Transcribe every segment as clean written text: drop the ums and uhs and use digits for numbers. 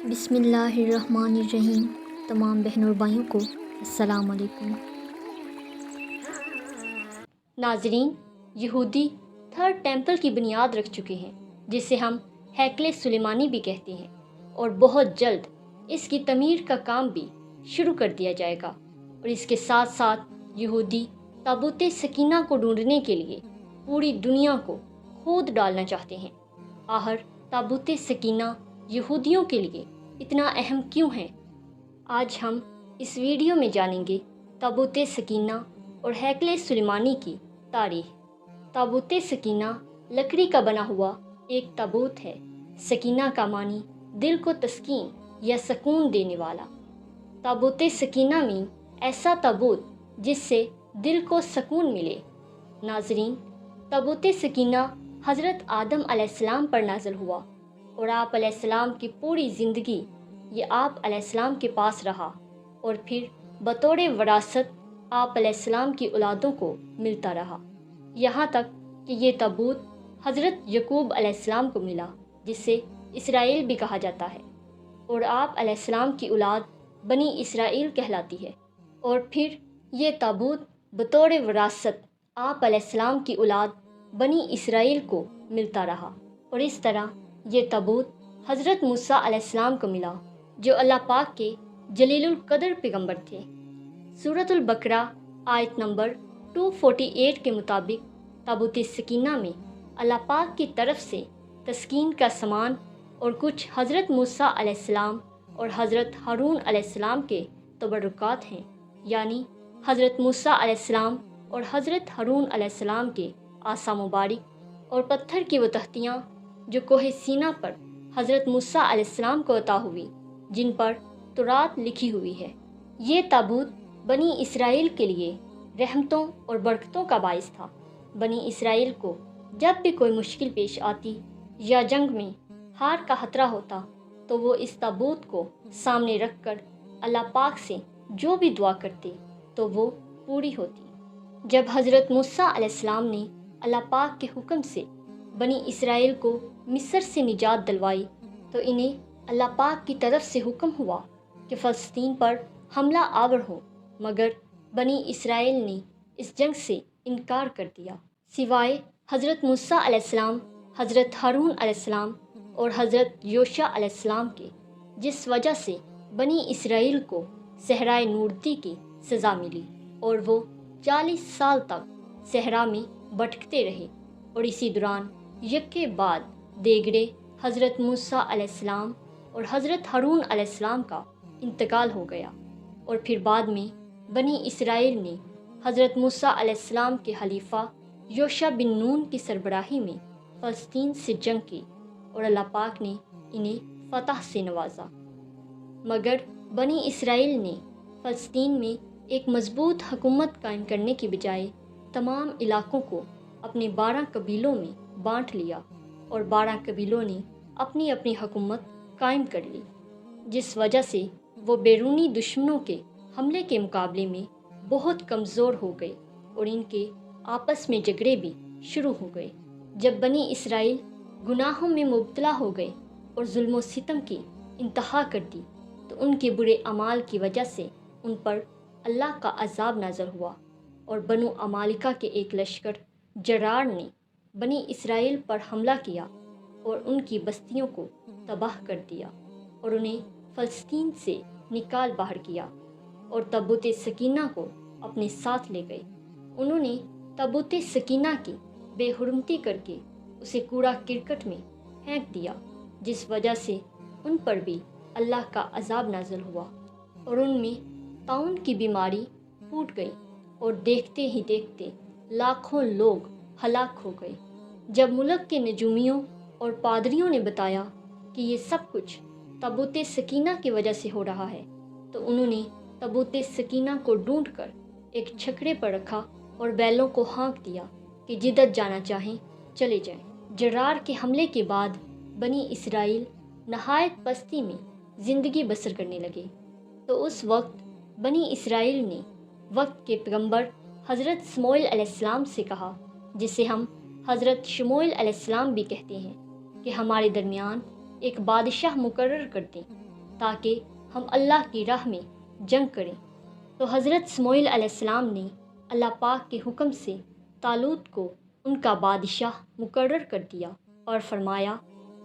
بسم اللہ الرحمن الرحیم۔ تمام بہن اور بھائیوں کو السلام علیکم۔ ناظرین، یہودی تھرڈ ٹیمپل کی بنیاد رکھ چکے ہیں، جسے ہم ہیکل سلیمانی بھی کہتے ہیں، اور بہت جلد اس کی تعمیر کا کام بھی شروع کر دیا جائے گا۔ اور اس کے ساتھ ساتھ یہودی تابوت سکینہ کو ڈھونڈنے کے لیے پوری دنیا کو کھود ڈالنا چاہتے ہیں۔ آخر تابوت سکینہ یہودیوں کے لیے اتنا اہم کیوں ہے؟ آج ہم اس ویڈیو میں جانیں گے تابوت سکینہ اور ہیکل سلیمانی کی تاریخ۔ تابوت سکینہ لکڑی کا بنا ہوا ایک تابوت ہے۔ سکینہ کا معنی دل کو تسکین یا سکون دینے والا۔ تابوت سکینہ میں ایسا تابوت جس سے دل کو سکون ملے۔ ناظرین، تابوت سکینہ حضرت آدم علیہ السلام پر نازل ہوا، اور آپ علیہ السلام کی پوری زندگی یہ آپ علیہ السلام کے پاس رہا، اور پھر بطور وراثت آپ علیہ السلام کی اولادوں کو ملتا رہا، یہاں تک کہ یہ تابوت حضرت یعقوب علیہ السلام کو ملا، جسے اسرائیل بھی کہا جاتا ہے، اور آپ علیہ السلام کی اولاد بنی اسرائیل کہلاتی ہے۔ اور پھر یہ تابوت بطور وراثت آپ علیہ السلام کی اولاد بنی اسرائیل کو ملتا رہا، اور اس طرح یہ تابوت حضرت موسیٰ علیہ السلام کو ملا، جو اللہ پاک کے جلیل القدر پیغمبر تھے۔ سورۃ البقرہ آیت نمبر 248 کے مطابق تابوت سکینہ میں اللہ پاک کی طرف سے تسکین کا سامان اور کچھ حضرت موسیٰ علیہ السلام اور حضرت ہارون علیہ السلام کے تبرکات ہیں، یعنی حضرت موسیٰ علیہ السلام اور حضرت ہارون علیہ السلام کے عصا مبارک اور پتھر کی وہ تختیاں جو کوہ سینا پر حضرت موسیٰ علیہ السلام کو عطا ہوئی، جن پر تورات لکھی ہوئی ہے۔ یہ تابوت بنی اسرائیل کے لیے رحمتوں اور برکتوں کا باعث تھا۔ بنی اسرائیل کو جب بھی کوئی مشکل پیش آتی یا جنگ میں ہار کا خطرہ ہوتا تو وہ اس تابوت کو سامنے رکھ کر اللہ پاک سے جو بھی دعا کرتے تو وہ پوری ہوتی۔ جب حضرت موسیٰ علیہ السلام نے اللہ پاک کے حکم سے بنی اسرائیل کو مصر سے نجات دلوائی تو انہیں اللہ پاک کی طرف سے حکم ہوا کہ فلسطین پر حملہ آور ہو، مگر بنی اسرائیل نے اس جنگ سے انکار کر دیا، سوائے حضرت موسیٰ علیہ السلام، حضرت ہارون علیہ السلام اور حضرت یوشع علیہ السلام کے، جس وجہ سے بنی اسرائیل کو صحرائے نوردی کی سزا ملی، اور وہ 40 سال تک صحرا میں بھٹکتے رہے، اور اسی دوران یکے بعد دیگرے حضرت موسیٰ علیہ السلام اور حضرت ہارون علیہ السلام کا انتقال ہو گیا، اور پھر بعد میں بنی اسرائیل نے حضرت موسیٰ علیہ السلام کے خلیفہ یوشع بن نون کی سربراہی میں فلسطین سے جنگ کی، اور اللہ پاک نے انہیں فتح سے نوازا۔ مگر بنی اسرائیل نے فلسطین میں ایک مضبوط حکومت قائم کرنے کی بجائے تمام علاقوں کو اپنے 12 قبیلوں میں بانٹ لیا، اور 12 قبیلوں نے اپنی اپنی حکومت قائم کر لی، جس وجہ سے وہ بیرونی دشمنوں کے حملے کے مقابلے میں بہت کمزور ہو گئے، اور ان کے آپس میں جھگڑے بھی شروع ہو گئے۔ جب بنی اسرائیل گناہوں میں مبتلا ہو گئے اور ظلم و ستم کی انتہا کر دی تو ان کے برے اعمال کی وجہ سے ان پر اللہ کا عذاب نازل ہوا، اور بنو عمالقہ کے ایک لشکر جرار نے بنی اسرائیل پر حملہ کیا اور ان کی بستیوں کو تباہ کر دیا، اور انہیں فلسطین سے نکال باہر کیا، اور تابوت سکینہ کو اپنے ساتھ لے گئے۔ انہوں نے تابوت سکینہ کی بے حرمتی کر کے اسے کوڑا کرکٹ میں پھینک دیا، جس وجہ سے ان پر بھی اللہ کا عذاب نازل ہوا، اور ان میں طاعون کی بیماری پھوٹ گئی، اور دیکھتے ہی دیکھتے لاکھوں لوگ ہلاک ہو گئے۔ جب ملک کے نجومیوں اور پادریوں نے بتایا کہ یہ سب کچھ تابوت سکینہ کی وجہ سے ہو رہا ہے تو انہوں نے تابوت سکینہ کو ڈھونڈ کر ایک چھکڑے پر رکھا اور بیلوں کو ہانک دیا کہ جدھر جانا چاہیں چلے جائیں۔ جرار کے حملے کے بعد بنی اسرائیل نہایت پستی میں زندگی بسر کرنے لگے، تو اس وقت بنی اسرائیل نے وقت کے پیغمبر حضرت شموئیل علیہ السلام سے کہا، جسے ہم حضرت شموئیل علیہ السلام بھی کہتے ہیں، کہ ہمارے درمیان ایک بادشاہ مقرر کر دیں تاکہ ہم اللہ کی راہ میں جنگ کریں۔ تو حضرت سموئیل علیہ السلام نے اللہ پاک کے حکم سے طالوت کو ان کا بادشاہ مقرر کر دیا اور فرمایا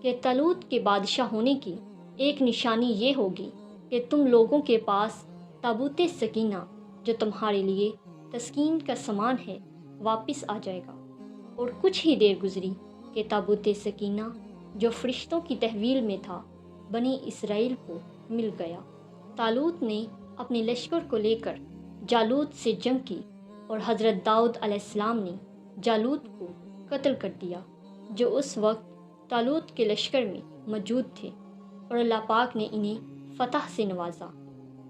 کہ طالوت کے بادشاہ ہونے کی ایک نشانی یہ ہوگی کہ تم لوگوں کے پاس تابوت سکینہ جو تمہارے لیے تسکین کا سامان ہے واپس آ جائے گا۔ اور کچھ ہی دیر گزری کہ تابوت سکینہ جو فرشتوں کی تحویل میں تھا بنی اسرائیل کو مل گیا۔ طالوت نے اپنے لشکر کو لے کر جالوت سے جنگ کی اور حضرت داؤد علیہ السلام نے جالوت کو قتل کر دیا جو اس وقت طالوت کے لشکر میں موجود تھے، اور اللہ پاک نے انہیں فتح سے نوازا۔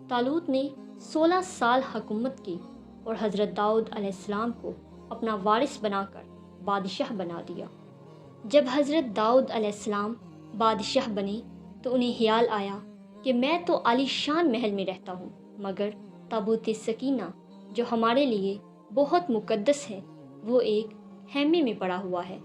طالوت نے 16 سال حکومت کی اور حضرت داؤد علیہ السلام کو اپنا وارث بنا کر بادشاہ بنا دیا۔ جب حضرت داؤد علیہ السلام بادشاہ بنے تو انہیں خیال آیا کہ میں تو عالی شان محل میں رہتا ہوں، مگر تابوت سکینہ جو ہمارے لیے بہت مقدس ہے وہ ایک خیمے میں پڑا ہوا ہے۔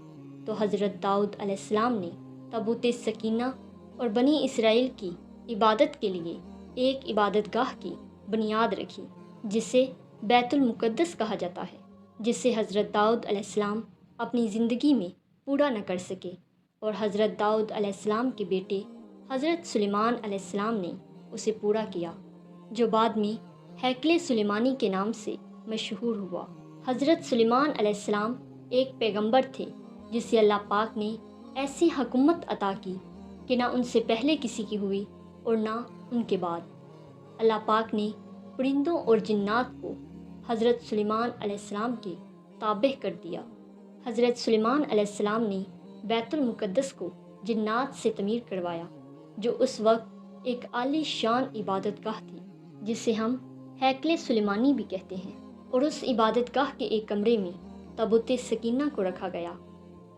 تو حضرت داؤد علیہ السلام نے تابوت سکینہ اور بنی اسرائیل کی عبادت کے لیے ایک عبادت گاہ کی بنیاد رکھی جسے بیت المقدس کہا جاتا ہے، جسے حضرت داؤد علیہ السلام اپنی زندگی میں پورا نہ کر سکے، اور حضرت داؤد علیہ السلام کے بیٹے حضرت سلیمان علیہ السلام نے اسے پورا کیا، جو بعد میں ہیکل سلیمانی کے نام سے مشہور ہوا۔ حضرت سلیمان علیہ السلام ایک پیغمبر تھے جسے اللہ پاک نے ایسی حکومت عطا کی کہ نہ ان سے پہلے کسی کی ہوئی اور نہ ان کے بعد۔ اللہ پاک نے پرندوں اور جنات کو حضرت سلیمان علیہ السلام کے تابع کر دیا۔ حضرت سلیمان علیہ السلام نے بیت المقدس کو جنات سے تعمیر کروایا، جو اس وقت ایک عالی شان عبادت گاہ تھی جسے ہم ہیکل سلیمانی بھی کہتے ہیں، اور اس عبادت گاہ کے ایک کمرے میں تابوت سکینہ کو رکھا گیا۔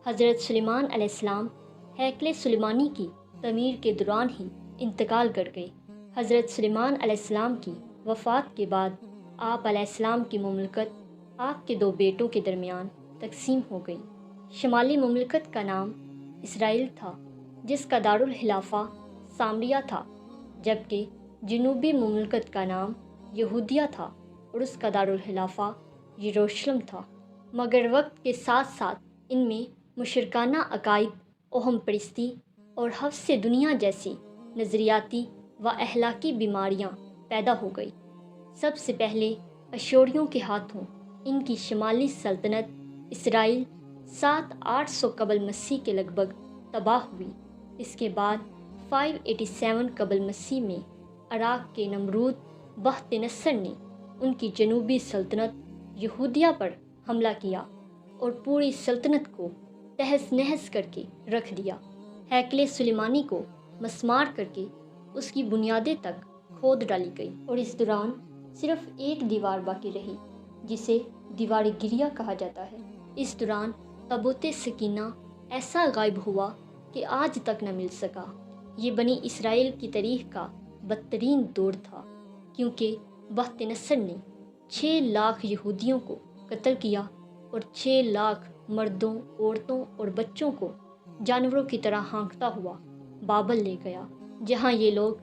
حضرت سلیمان علیہ السلام ہیکل سلیمانی کی تعمیر کے دوران ہی انتقال کر گئے۔ حضرت سلیمان علیہ السلام کی وفات کے بعد آپ علیہ السلام کی مملکت آپ کے 2 بیٹوں کے درمیان تقسیم ہو گئی۔ شمالی مملکت کا نام اسرائیل تھا جس کا دارالخلافہ سامریہ تھا، جبکہ جنوبی مملکت کا نام یہودیہ تھا اور اس کا دارالخلافہ یروشلم تھا۔ مگر وقت کے ساتھ ساتھ ان میں مشرکانہ عقائد، اوہم پرستی اور حفظ دنیا جیسی نظریاتی و اخلاقی بیماریاں پیدا ہو گئی۔ سب سے پہلے اشوریوں کے ہاتھوں ان کی شمالی سلطنت اسرائیل 700-800 قبل مسیح کے لگ بھگ تباہ ہوئی۔ اس کے بعد 587 قبل مسیح میں عراق کے نمرود بخت نصر نے ان کی جنوبی سلطنت یہودیہ پر حملہ کیا اور پوری سلطنت کو تہس نہس کر کے رکھ دیا۔ ہیکل سلیمانی کو مسمار کر کے اس کی بنیادیں تک کھود ڈالی گئی، اور اس دوران صرف ایک دیوار باقی رہی جسے دیوار گریہ کہا جاتا ہے۔ اس دوران تابوت سکینہ ایسا غائب ہوا کہ آج تک نہ مل سکا۔ یہ بنی اسرائیل کی تاریخ کا بدترین دور تھا، کیونکہ بخت نصر نے 6 لاکھ یہودیوں کو قتل کیا اور 6 لاکھ مردوں، عورتوں اور بچوں کو جانوروں کی طرح ہانکتا ہوا بابل لے گیا، جہاں یہ لوگ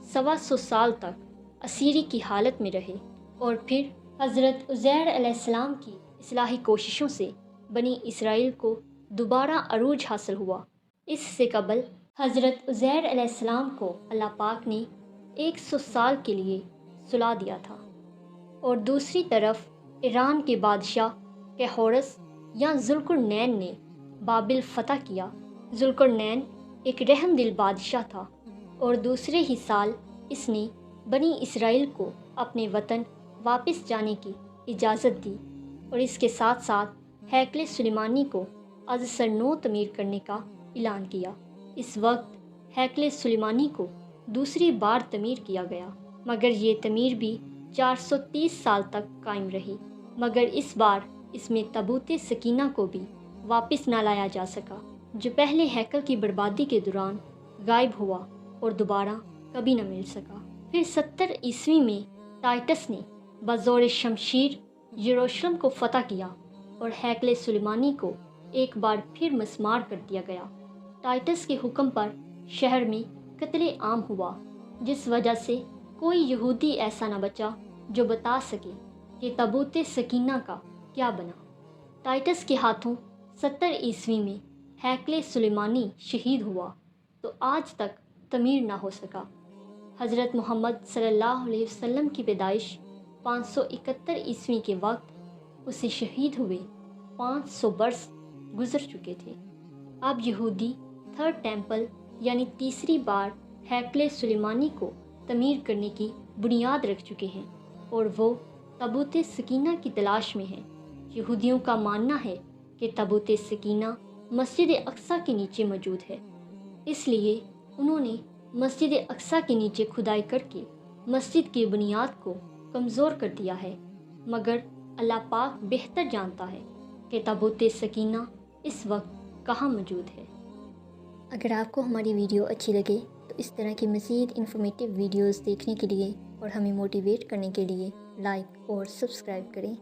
125 سال تک اسیری کی حالت میں رہے، اور پھر حضرت عزیر علیہ السلام کی اصلاحی کوششوں سے بنی اسرائیل کو دوبارہ عروج حاصل ہوا۔ اس سے قبل حضرت عزیر علیہ السلام کو اللہ پاک نے 100 سال کے لیے سلا دیا تھا، اور دوسری طرف ایران کے بادشاہ کیحورس یا ذوالقرنین نے بابل فتح کیا۔ ذوالقرنین ایک رحم دل بادشاہ تھا، اور دوسرے ہی سال اس نے بنی اسرائیل کو اپنے وطن واپس جانے کی اجازت دی، اور اس کے ساتھ ساتھ ہیکل سلیمانی کو از سر نو تعمیر کرنے کا اعلان کیا۔ اس وقت ہیکل سلیمانی کو دوسری بار تعمیر کیا گیا، مگر یہ تعمیر بھی 430 سال تک قائم رہی، مگر اس بار اس میں تابوت سکینہ کو بھی واپس نہ لایا جا سکا، جو پہلے ہیکل کی بربادی کے دوران غائب ہوا اور دوبارہ کبھی نہ مل سکا۔ پھر 70 عیسوی میں ٹائٹس نے بزور شمشیر یروشلم کو فتح کیا اور ہیکل سلیمانی کو ایک بار پھر مسمار کر دیا گیا۔ ٹائٹس کے حکم پر شہر میں قتل عام ہوا جس وجہ سے کوئی یہودی ایسا نہ بچا جو بتا سکے کہ تابوت سکینہ کا کیا بنا۔ ٹائٹس کے ہاتھوں 70 عیسوی میں ہیکل سلیمانی شہید ہوا تو آج تک تعمیر نہ ہو سکا۔ حضرت محمد صلی اللہ علیہ وسلم کی پیدائش 571 عیسوی کے وقت اسے شہید ہوئے 500 برس گزر چکے تھے۔ اب یہودی تھرڈ ٹیمپل یعنی تیسری بار ہیکل سلیمانی کو تعمیر کرنے کی بنیاد رکھ چکے ہیں اور وہ تابوت سکینہ کی تلاش میں ہیں۔ یہودیوں کا ماننا ہے کہ تابوت سکینہ مسجد اقصیٰ کے نیچے موجود ہے، اس لیے انہوں نے مسجد اقصیٰ کے نیچے کھدائی کر کے مسجد کی بنیاد کو کمزور کر دیا ہے، مگر اللہ پاک بہتر جانتا ہے کہ تابوت سکینہ اس وقت کہاں موجود ہے۔ اگر آپ کو ہماری ویڈیو اچھی لگے تو اس طرح کی مزید انفارمیٹیو ویڈیوز دیکھنے کے لیے اور ہمیں موٹیویٹ کرنے کے لیے لائک اور سبسکرائب کریں۔